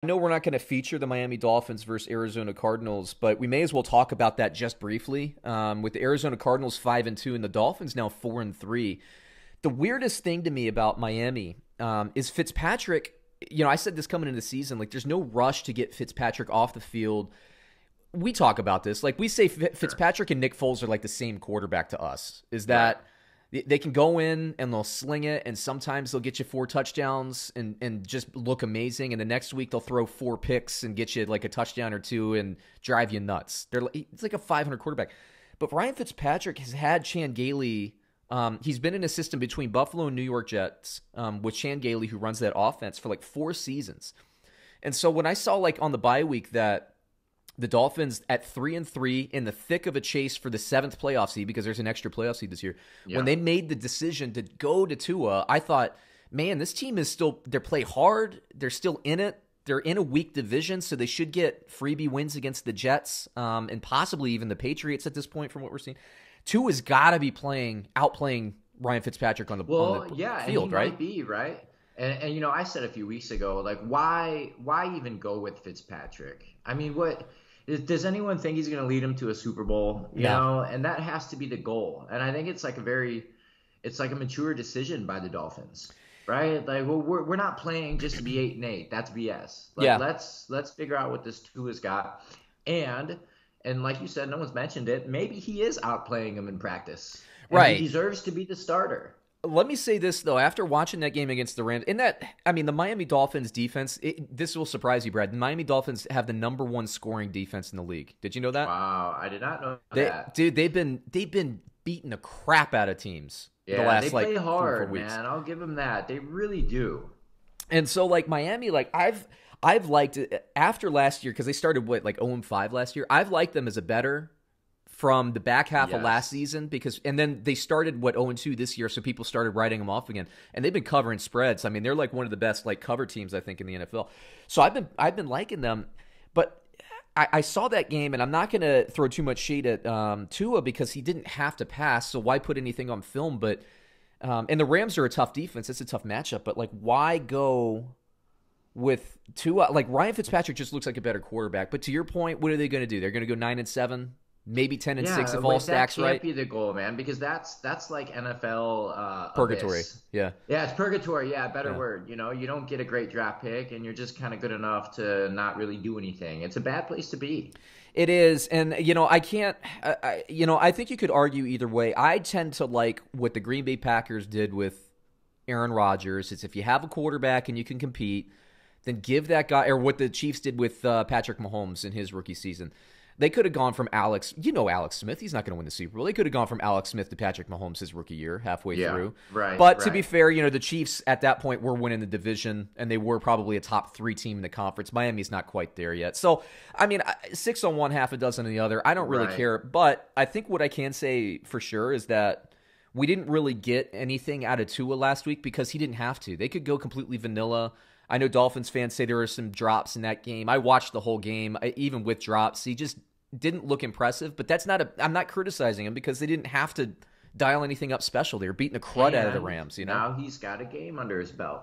I know we're not going to feature the Miami Dolphins versus Arizona Cardinals, but we may as well talk about that just briefly. With the Arizona Cardinals 5-2 and the Dolphins now 4-3. The weirdest thing to me about Miami is Fitzpatrick. You know, I said this coming into the season, like there's no rush to get Fitzpatrick off the field. We talk about this. Like we say Fitzpatrick and Nick Foles are like the same quarterback to us. Is that they can go in and they'll sling it, and sometimes they'll get you 4 touchdowns and just look amazing. And the next week they'll throw 4 picks and get you like a touchdown or 2 and drive you nuts. It's like a 500 quarterback. But Ryan Fitzpatrick has had Chan Gailey. He's been in a system between Buffalo and New York Jets with Chan Gailey, who runs that offense, for like 4 seasons. And so when I saw like on the bye week that the Dolphins at 3-3 in the thick of a chase for the 7th playoff seed, because there's an extra playoff seed this year, when they made the decision to go to Tua, I thought, man, this team is still, they play hard. They're still in it. They're in a weak division, so they should get freebie wins against the Jets and possibly even the Patriots at this point from what we're seeing. Tua's got to be outplaying Ryan Fitzpatrick on the field, right? Might be, right? And you know, I said a few weeks ago, like, why even go with Fitzpatrick? I mean, does anyone think he's going to lead him to a Super Bowl? You know, and that has to be the goal. And I think it's like a mature decision by the Dolphins, right? Like, well, we're not playing just to be 8-8. That's BS. Like, let's figure out what this Tua's got. And like you said, no one's mentioned it. Maybe he is outplaying him in practice. Right. He deserves to be the starter. Let me say this, though. After watching that game against the Rams, the Miami Dolphins defense, this will surprise you, Brad. The Miami Dolphins have the number 1 scoring defense in the league. Did you know that? Wow, I did not know that. Dude, they've been beating the crap out of teams the last, they play hard, 3 or 4 weeks. Man. I'll give them that. They really do. And so, like, Miami, like, I've liked it after last year, because they started, 0-5 last year? I've liked them as a better from the back half of last season, and then they started 0-2 this year, so people started writing them off again, and they've been covering spreads. I mean, they're like one of the best cover teams, I think, in the NFL. So I've been liking them, but I saw that game, and I'm not going to throw too much shade at Tua because he didn't have to pass, so why put anything on film? But and the Rams are a tough defense; it's a tough matchup. But why go with Tua? Like, Ryan Fitzpatrick just looks like a better quarterback. But to your point, what are they going to do? They're going to go 9-7. Maybe 10-6 if all stacks right. That can't be the goal, man, because that's like NFL purgatory. abyss. Yeah, it's purgatory. Yeah, better word. You know, you don't get a great draft pick, and you're just kind of good enough to not really do anything. It's a bad place to be. It is, and I can't. I think you could argue either way. I tend to like what the Green Bay Packers did with Aaron Rodgers. It's if you have a quarterback and you can compete, then give that guy, or what the Chiefs did with Patrick Mahomes in his rookie season. They could have gone from Alex Smith. He's not going to win the Super Bowl. They could have gone from Alex Smith to Patrick Mahomes his rookie year, halfway through. Right. But to be fair, the Chiefs at that point were winning the division, and they were probably a top 3 team in the conference. Miami's not quite there yet. So, I mean, 6 on one, half a dozen on the other. I don't really care. But I think what I can say for sure is that we didn't really get anything out of Tua last week because he didn't have to. They could go completely vanilla. I know Dolphins fans say there were some drops in that game. I watched the whole game, even with drops. He just didn't look impressive, but I'm not criticizing him because they didn't have to dial anything up special. They were beating the crud out of the Rams, Now he's got a game under his belt.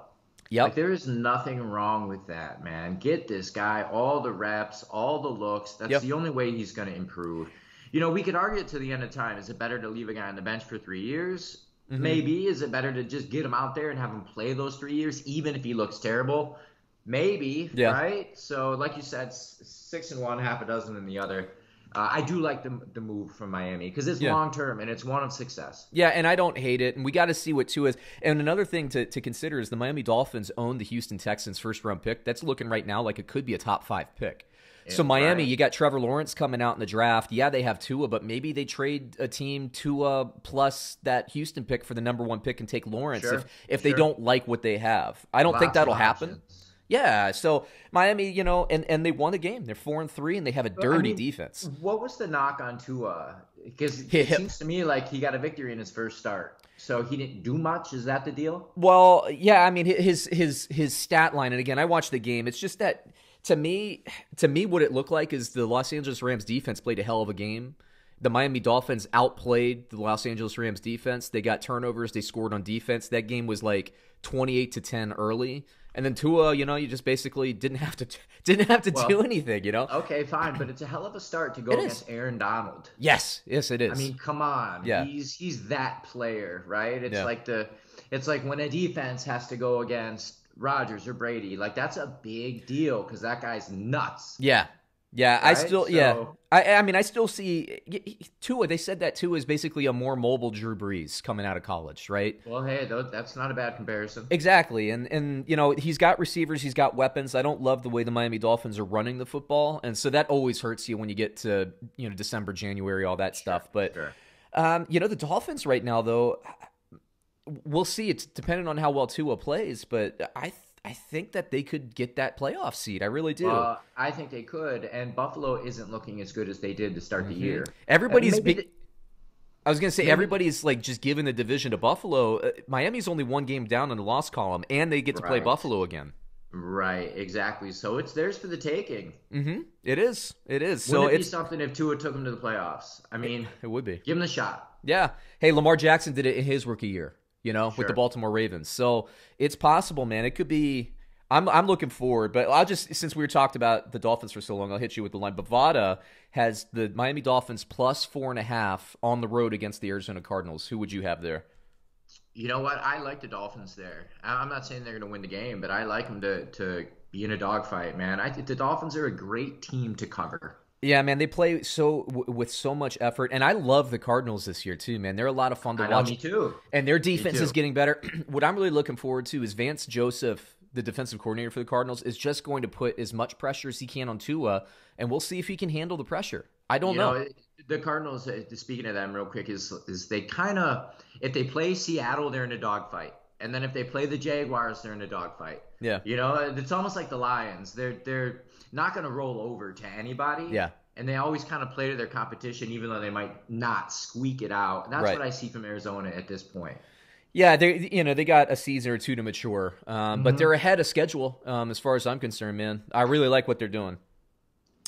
Yep. Like, there is nothing wrong with that, man. Get this guy all the reps, all the looks. That's the only way he's going to improve. We could argue it to the end of time. Is it better to leave a guy on the bench for 3 years? Mm-hmm. Maybe. Is it better to just get him out there and have him play those 3 years, even if he looks terrible? Maybe, right? So, like you said, 6 in one, half a dozen in the other. I do like the move from Miami because it's long-term and it's one of success. Yeah, and I don't hate it. And we got to see what Tua is. And another thing to consider is the Miami Dolphins own the Houston Texans first-round pick. That's looking right now like it could be a top 5 pick. So Miami, you got Trevor Lawrence coming out in the draft. Yeah, they have Tua, but maybe they trade a team Tua plus that Houston pick for the number 1 pick and take Lawrence if they don't like what they have. I don't think that'll happen. Yeah, so Miami, and they won the game. They're 4-3, and they have a dirty defense. What was the knock on Tua? Because it seems to me like he got a victory in his first start. So he didn't do much? Is that the deal? Well, yeah, I mean, his stat line, and again, I watched the game. It's just that, to me, what it looked like is the Los Angeles Rams defense played a hell of a game. The Miami Dolphins outplayed the Los Angeles Rams defense. They got turnovers. They scored on defense. That game was like 28-10 early. And then Tua, you just basically didn't have to do anything. Okay, fine, but it's a hell of a start to go It against is. Aaron Donald. Yes, it is. I mean, come on. Yeah. He's that player, right? It's Yeah. it's like when a defense has to go against Rodgers or Brady. Like, that's a big deal because that guy's nuts. Yeah. Right? I still see Tua. They said that Tua is basically a more mobile Drew Brees coming out of college, right? Well, hey, that's not a bad comparison. Exactly, and he's got receivers, he's got weapons. I don't love the way the Miami Dolphins are running the football, and so that always hurts you when you get to December, January, all that stuff. But Sure. the Dolphins right now, though, we'll see. It's dependent on how well Tua plays, but I think that they could get that playoff seed. I really do. I think they could, and Buffalo isn't looking as good as they did to start the year. Everybody's I was going to say, everybody's like just giving the division to Buffalo. Miami's only one game down in the loss column, and they get to play Buffalo again. Right, exactly. So it's theirs for the taking. Mm-hmm. It is. Wouldn't it be something if Tua took them to the playoffs? I mean, it would be. Give him the shot. Yeah. Hey, Lamar Jackson did it in his rookie year, with the Baltimore Ravens. So it's possible, man. It could be. I'm looking forward, but since we were talked about the Dolphins for so long, I'll hit you with the line. Bovada has the Miami Dolphins plus 4.5 on the road against the Arizona Cardinals. Who would you have there? You know what? I like the Dolphins there. I'm not saying they're going to win the game, but I like them to be in a dogfight, man. I think the Dolphins are a great team to cover. Yeah, man, they play with so much effort, and I love the Cardinals this year too, man. They're a lot of fun to watch. Me too. And their defense is getting better. What I'm really looking forward to is Vance Joseph, the defensive coordinator for the Cardinals, is just going to put as much pressure as he can on Tua, and we'll see if he can handle the pressure. I don't know. The Cardinals, speaking of them real quick, is they kind of, if they play Seattle, they're in a dogfight. And then if they play the Jaguars, they're in a dogfight. Yeah. It's almost like the Lions. They're not going to roll over to anybody. Yeah. And they always kind of play to their competition, even though they might not squeak it out. And that's what I see from Arizona at this point. Yeah, they got a season or two to mature, but they're ahead of schedule as far as I'm concerned, man. I really like what they're doing.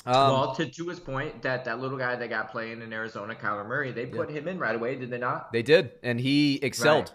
Well, to Tua's point, that little guy they got playing in Arizona, Kyler Murray, they put him in right away, did they not? They did, and he excelled. Right.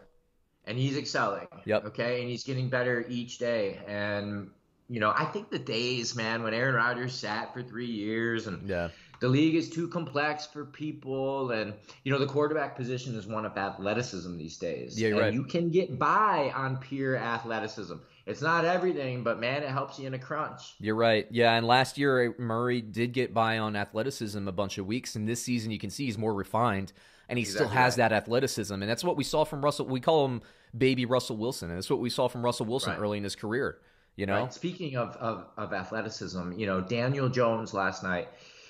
And he's excelling. Yep. Okay, and he's getting better each day. And I think the days, man, when Aaron Rodgers sat for 3 years and the league is too complex for people, and the quarterback position is one of athleticism these days. Yeah, you're right. You can get by on pure athleticism. It's not everything, but man, it helps you in a crunch. You're right. Yeah, and last year Murray did get by on athleticism a bunch of weeks, and this season you can see he's more refined, and he still has that athleticism, and that's what we saw from Russell. We call him Baby Russell Wilson, and that's what we saw from Russell Wilson early in his career. Right. Speaking of athleticism, Daniel Jones last night.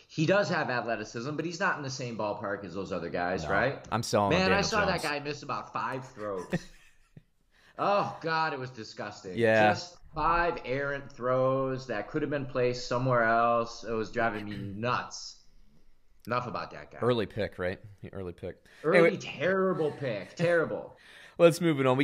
He does have athleticism, but he's not in the same ballpark as those other guys, right? I'm selling. Man, I saw that guy miss about 5 throws. Oh God, it was disgusting. Yeah, just 5 errant throws that could have been placed somewhere else. It was driving me nuts. Enough about that guy. Early pick, right? Early pick. Terrible pick. Terrible. Let's move it on. We got